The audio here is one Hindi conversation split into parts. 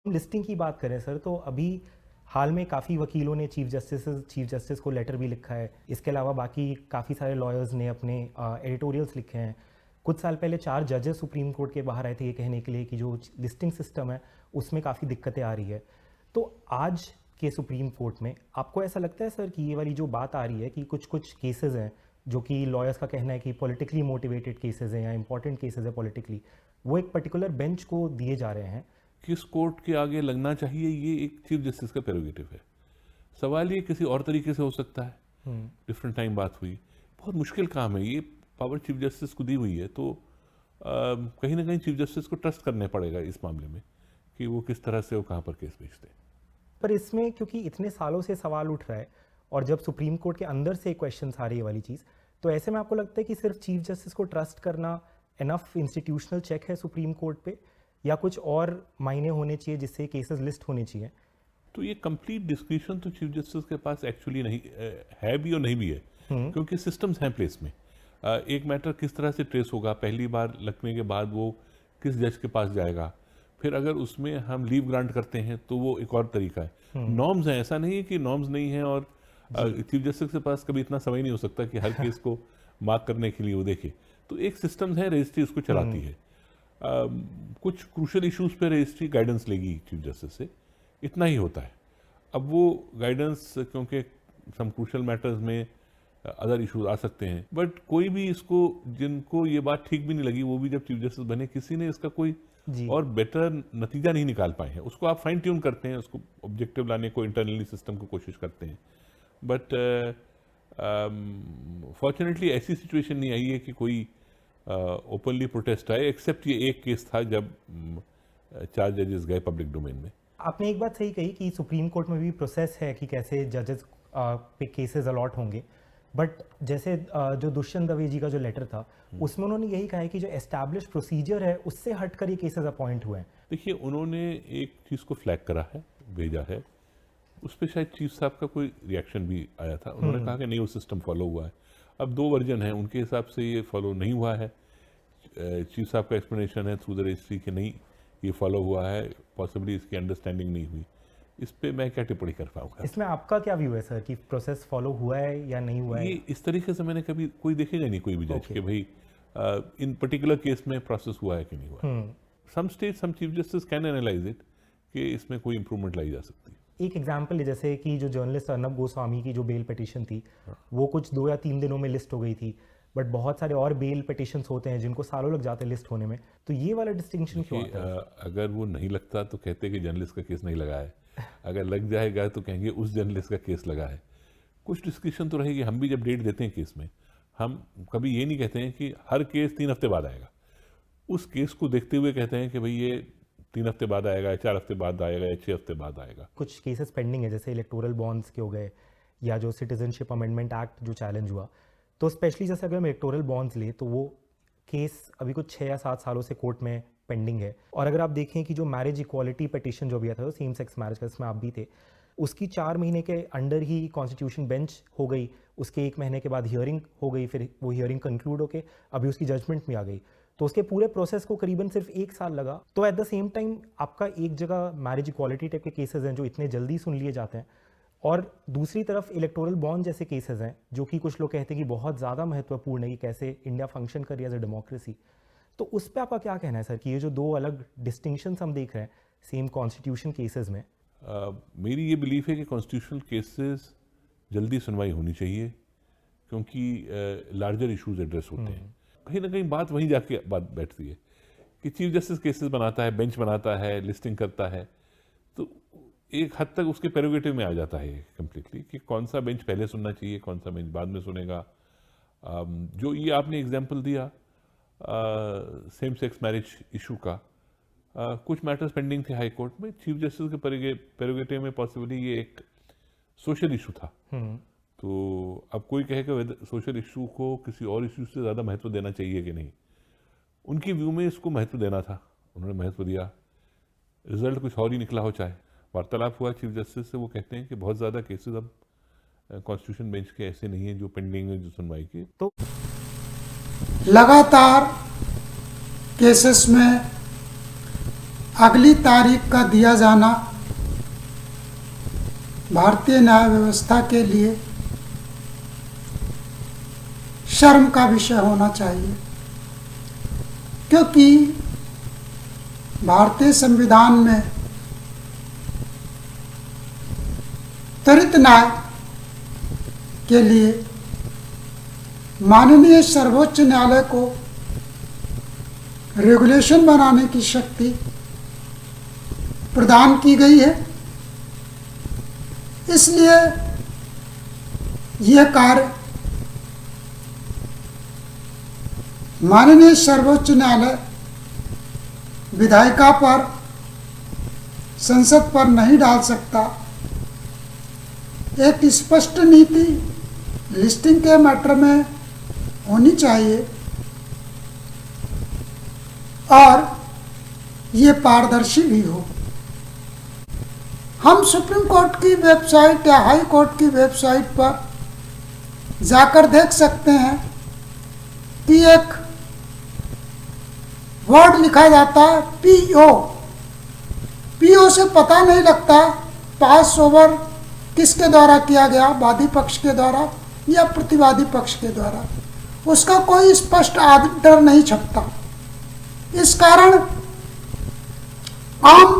लिस्टिंग की बात करें सर, तो अभी हाल में काफ़ी वकीलों ने चीफ जस्टिस को लेटर भी लिखा है। इसके अलावा बाकी काफ़ी सारे लॉयर्स ने अपने एडिटोरियल्स लिखे हैं। कुछ साल पहले 4 जजेस सुप्रीम कोर्ट के बाहर आए थे ये कहने के लिए कि जो लिस्टिंग सिस्टम है उसमें काफ़ी दिक्कतें आ रही है। तो आज के सुप्रीम कोर्ट में आपको ऐसा लगता है सर कि ये वाली जो बात आ रही है कि कुछ कुछ केसेस हैं जो कि लॉयर्स का कहना है कि पॉलिटिकली मोटिवेटेड केसेस हैं या इंपॉर्टेंट केसेस है पॉलिटिकली, वो एक पर्टिकुलर बेंच को दिए जा रहे हैं? किस कोर्ट के आगे लगना चाहिए ये एक चीफ जस्टिस का प्रेरोगेटिव है। सवाल ये किसी और तरीके से हो सकता है, डिफरेंट टाइम बात हुई, बहुत मुश्किल काम है ये, पावर चीफ जस्टिस को दी हुई है, तो कहीं ना कहीं चीफ जस्टिस को ट्रस्ट करने पड़ेगा इस मामले में कि वो किस तरह से वो कहाँ पर केस भेजते हैं। पर इसमें क्योंकि इतने सालों से सवाल उठ रहा है और जब सुप्रीम कोर्ट के अंदर से क्वेश्चन आ रही है वाली चीज़, तो ऐसे में आपको लगता है कि सिर्फ चीफ जस्टिस को ट्रस्ट करना इनफ इंस्टीट्यूशनल चेक है सुप्रीम कोर्ट पे, या कुछ और मायने होने चाहिए जिससे केसेस लिस्ट होने चाहिए? तो ये कंप्लीट डिस्क्रिप्शन तो चीफ जस्टिस के पास एक्चुअली नहीं है भी और नहीं भी है, क्योंकि सिस्टम्स हैं प्लेस में। एक मैटर किस तरह से ट्रेस होगा, पहली बार लगने के बाद वो किस जज के पास जाएगा, फिर अगर उसमें हम लीव ग्रांट करते हैं तो वो एक और तरीका है। नॉर्म्स हैं, ऐसा नहीं है कि नॉर्म्स नहीं है, और चीफ जस्टिस के पास कभी इतना समय नहीं हो सकता कि हर केस को मार्क करने के लिए वो देखे। तो एक सिस्टम्स है, रजिस्ट्री उसको चलाती है। कुछ क्रूशल इश्यूज पे रजिस्ट्री गाइडेंस लेगी चीफ जस्टिस से, इतना ही होता है। अब वो गाइडेंस, क्योंकि सम क्रूशल मैटर्स में अदर इश्यूज आ सकते हैं, बट कोई भी इसको, जिनको ये बात ठीक भी नहीं लगी, वो भी जब चीफ जस्टिस बने, किसी ने इसका कोई और बेटर नतीजा नहीं निकाल पाए हैं। उसको आप फाइन ट्यून करते हैं, उसको ऑब्जेक्टिव लाने को, इंटरनली सिस्टम को कोशिश करते हैं, बट फॉर्चुनेटली ऐसी सिचुएशन नहीं आई है कि कोई ओपनली प्रोटेस्ट आए, एक्सेप्ट ये एक केस था जब 4 जजेस गए पब्लिक डोमेन में। आपने एक बात सही कही कि सुप्रीम कोर्ट में भी प्रोसेस है कि कैसे जजेस पे केसेस अलॉट होंगे, बट जैसे जो दुष्यंत दवे जी का जो लेटर था उसमें उन्होंने यही कहा है कि जो एस्टैब्लिश प्रोसीजर है उससे हटकर ये केसेस अपॉइंट हुए हैं। देखिए, उन्होंने एक चीज़ को फ्लैग करा है, भेजा है, उस पर शायद चीफ साहब का कोई रिएक्शन भी आया था। उन्होंने कहा कि नहीं, वो सिस्टम फॉलो हुआ है। अब 2 वर्जन है, उनके हिसाब से ये फॉलो नहीं हुआ है। चीफ साहब का एक्सप्लेनेशन है थ्रू द रजिस्ट्री कि नहीं, ये फॉलो हुआ है, पॉसिबली इसकी अंडरस्टैंडिंग नहीं हुई। इस पे मैं क्या टिप्पणी कर पाऊंगा? इसमें आपका क्या व्यू है सर कि प्रोसेस फॉलो हुआ है या नहीं हुआ है? ये इस तरीके से मैंने कभी कोई देखेगा नहीं, कोई भी जज कि भाई इन पर्टिकुलर केस में प्रोसेस हुआ है कि नहीं हुआ। Some state, some chief justice can analyse it कि इसमें कोई इंप्रूवमेंट लाई जा सकती है। एक एग्जाम्पल है, जैसे कि जो जर्नलिस्ट अर्नब गोस्वामी की जो बेल पिटिशन थी, वो कुछ 2 या 3 दिनों में लिस्ट हो गई थी, बट बहुत सारे और बेल पिटिशंस होते हैं जिनको सालों लग जाते हैं लिस्ट होने में। तो ये वाला डिस्टिंक्शन क्यों आता है? अगर वो नहीं लगता तो कहते कि जर्नलिस्ट का केस नहीं लगा है, अगर लग जाएगा तो कहेंगे उस जर्नलिस्ट का केस लगा है। कुछ डिस्कशन तो रहेगी। हम भी जब डेट देते हैं केस में, हम कभी ये नहीं कहते हैं कि हर केस 3 हफ्ते बाद आएगा। उस केस को देखते हुए कहते हैं कि भाई ये 3 हफ्ते बाद आएगा, 4 हफ्ते बाद आएगा, या 6 हफ्ते बाद आएगा। कुछ केसेस पेंडिंग है, जैसे इलेक्टोरल बॉन्ड्स के हो गए, या जो सिटीजनशिप अमेंडमेंट एक्ट जो चैलेंज हुआ। तो स्पेशली जैसे अगर हम इलेक्टोरल बॉन्ड्स ले, तो वो केस अभी कुछ 6 या 7 सालों से कोर्ट में पेंडिंग है। और अगर आप देखें कि जो मैरिज इक्वालिटी पिटिशन जो भी था, सेम सेक्स मैरिज का, इसमें आप भी थे, उसकी 4 महीने के अंडर ही कॉन्स्टिट्यूशन बेंच हो गई, उसके 1 महीने के बाद हियरिंग हो गई, फिर वो हियरिंग कंक्लूड होके अभी उसकी जजमेंट में आ गई। तो उसके पूरे प्रोसेस को करीबन सिर्फ 1 साल लगा। तो एट द सेम टाइम आपका एक जगह मैरिज इक्वालिटी टाइप के केसेस हैं जो इतने जल्दी सुन लिए जाते हैं, और दूसरी तरफ इलेक्टोरल बॉन्ड जैसे केसेस हैं जो कि कुछ लोग कहते हैं कि बहुत ज़्यादा महत्वपूर्ण है कि कैसे इंडिया फंक्शन कर रही है एज ए डेमोक्रेसी। तो उस पर आपका क्या कहना है सर कि ये जो 2 अलग डिस्टिंक्शन हम देख रहे हैं सेम कॉन्स्टिट्यूशन केसेस में? मेरी ये बिलीफ है कि कॉन्स्टिट्यूशनल केसेस जल्दी सुनवाई होनी चाहिए, क्योंकि लार्जर इश्यूज एड्रेस होते हैं। कहीं ना कहीं बात वहीं जाके बात बैठती है कि चीफ जस्टिस केसेस बनाता है, बेंच बनाता है, लिस्टिंग करता है, तो एक हद तक उसके प्रेरोगेटिव में आ जाता है कम्प्लीटली कि कौन सा बेंच पहले सुनना चाहिए, कौन सा बेंच बाद में सुनेगा। जो ये आपने एग्जाम्पल दिया सेम सेक्स मैरिज इशू का, कुछ मैटर्स पेंडिंग थे हाई कोर्ट में, चीफ जस्टिस के प्रेरोगेटिव में पॉसिबली ये एक सोशल इशू था। तो अब कोई कहे कि सोशल इशू को किसी और इशू से ज़्यादा महत्व देना चाहिए कि नहीं, उनकी व्यू में इसको महत्व देना था, उन्होंने महत्व दिया, रिजल्ट कुछ और ही निकला हो। चाहे वार्तालाप हुआ चीफ जस्टिस से, वो कहते हैं कि बहुत ज़्यादा केसेस अब कॉन्स्टिट्यूशन बेंच के ऐसे नहीं हैं जो पेंडिंग है, जो सुनवाई की। तो लगातार केसेस में अगली तारीख का दिया जाना भारतीय न्याय व्यवस्था के लिए शर्म का विषय होना चाहिए, क्योंकि भारतीय संविधान में त्वरित न्याय के लिए माननीय सर्वोच्च न्यायालय को रेगुलेशन बनाने की शक्ति प्रदान की गई है। इसलिए यह कार्य माननीय सर्वोच्च न्यायालय विधायिका पर, संसद पर नहीं डाल सकता। एक स्पष्ट नीति लिस्टिंग के मैटर में होनी चाहिए और ये पारदर्शी भी हो। हम सुप्रीम कोर्ट की वेबसाइट या हाई कोर्ट की वेबसाइट पर जाकर देख सकते हैं कि एक वर्ड लिखा जाता है पीओ से पता नहीं लगता पास ओवर किसके द्वारा किया गया, वादी पक्ष के द्वारा या प्रतिवादी पक्ष के द्वारा। उसका कोई स्पष्ट आर्डर नहीं छपता। इस कारण आम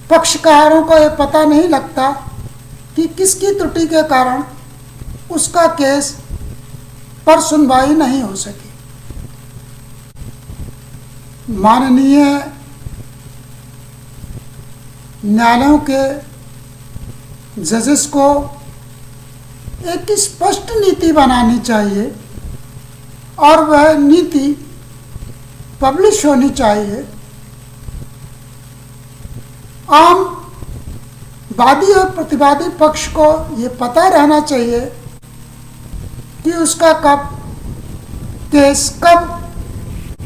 पक्षकारों को यह पता नहीं लगता कि किसकी त्रुटि के कारण उसका केस पर सुनवाई नहीं हो सकी। माननीय न्यायालयों के जजेस को एक स्पष्ट नीति बनानी चाहिए और वह नीति पब्लिश होनी चाहिए। आम वादी और प्रतिवादी पक्ष को ये पता रहना चाहिए कि उसका केस कब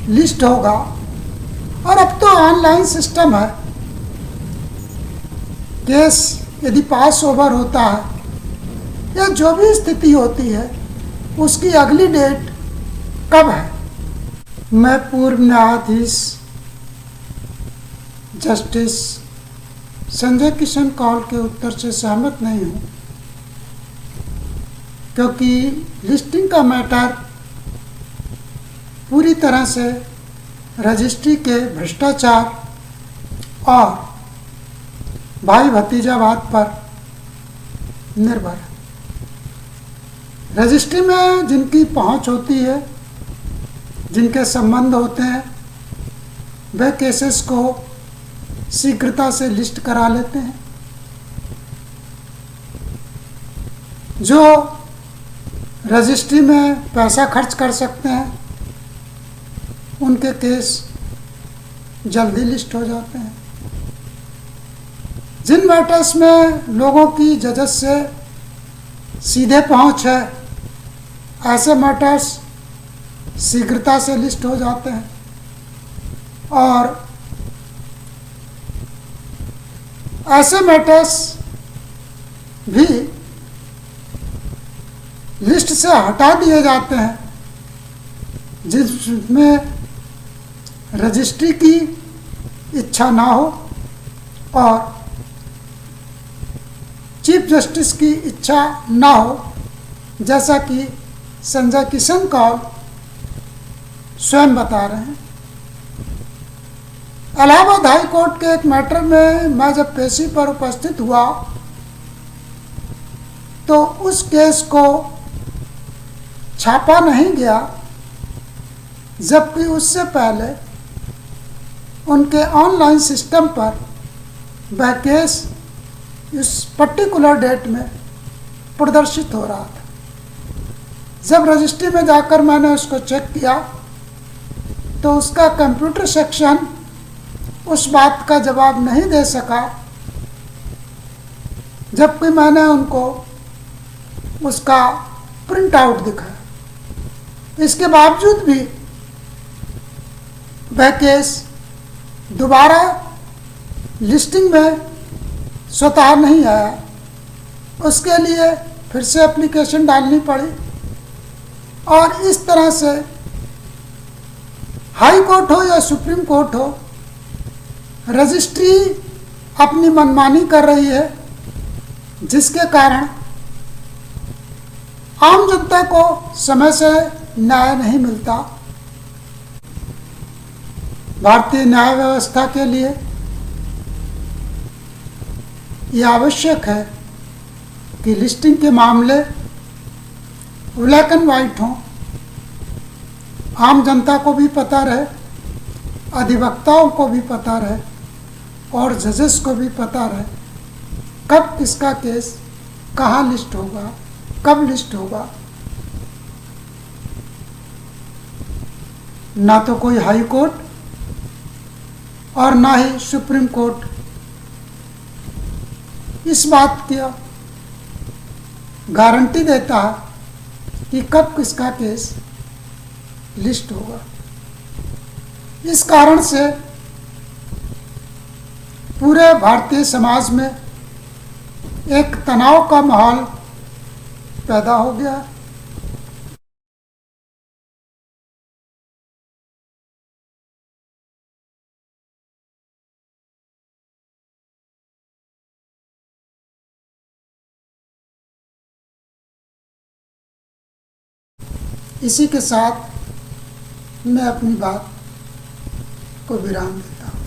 लिस्ट होगा। और अब तो ऑनलाइन सिस्टम है, केस यदि पास ओवर होता है या जो भी स्थिति होती है उसकी अगली डेट कब है। मैं पूर्व न्यायाधीश जस्टिस संजय किशन कौल के उत्तर से सहमत नहीं हूँ, क्योंकि लिस्टिंग का मैटर पूरी तरह से रजिस्ट्री के भ्रष्टाचार और भाई भतीजावाद पर निर्भर है। रजिस्ट्री में जिनकी पहुंच होती है, जिनके संबंध होते हैं, वे केसेस को शीघ्रता से लिस्ट करा लेते हैं। जो रजिस्ट्री में पैसा खर्च कर सकते हैं उनके केस जल्दी लिस्ट हो जाते हैं। जिन मैटर्स में लोगों की जजेस से सीधे पहुंच है, ऐसे मैटर्स शीघ्रता से लिस्ट हो जाते हैं और ऐसे मैटर्स भी लिस्ट से हटा दिए जाते हैं जिसमें रजिस्ट्री की इच्छा ना हो और चीफ जस्टिस की इच्छा ना हो, जैसा कि संजय किशन कौल स्वयं बता रहे हैं। इलाहाबाद हाई कोर्ट के एक मैटर में मैं जब पेशी पर उपस्थित हुआ तो उस केस को छापा नहीं गया, जबकि उससे पहले उनके ऑनलाइन सिस्टम पर वह केस इस पर्टिकुलर डेट में प्रदर्शित हो रहा था। जब रजिस्ट्री में जाकर मैंने उसको चेक किया तो उसका कंप्यूटर सेक्शन उस बात का जवाब नहीं दे सका, जबकि मैंने उनको उसका प्रिंट आउट दिखाया। इसके बावजूद भी वह केस दोबारा लिस्टिंग में स्वतः नहीं आया। उसके लिए फिर से एप्लीकेशन डालनी पड़ी और इस तरह से हाई कोर्ट हो या सुप्रीम कोर्ट हो, रजिस्ट्री अपनी मनमानी कर रही है, जिसके कारण आम जनता को समय से न्याय नहीं मिलता। भारतीय न्याय व्यवस्था के लिए यह आवश्यक है कि लिस्टिंग के मामले ब्लैक एंड वाइट हों, आम जनता को भी पता रहे, अधिवक्ताओं को भी पता रहे और जजेस को भी पता रहे कब किसका केस कहाँ लिस्ट होगा, कब लिस्ट होगा। ना तो कोई हाई कोर्ट और ना ही सुप्रीम कोर्ट इस बात की गारंटी देता है कि कब किसका केस लिस्ट होगा। इस कारण से पूरे भारतीय समाज में एक तनाव का माहौल पैदा हो गया। इसी के साथ मैं अपनी बात को विराम देता हूँ।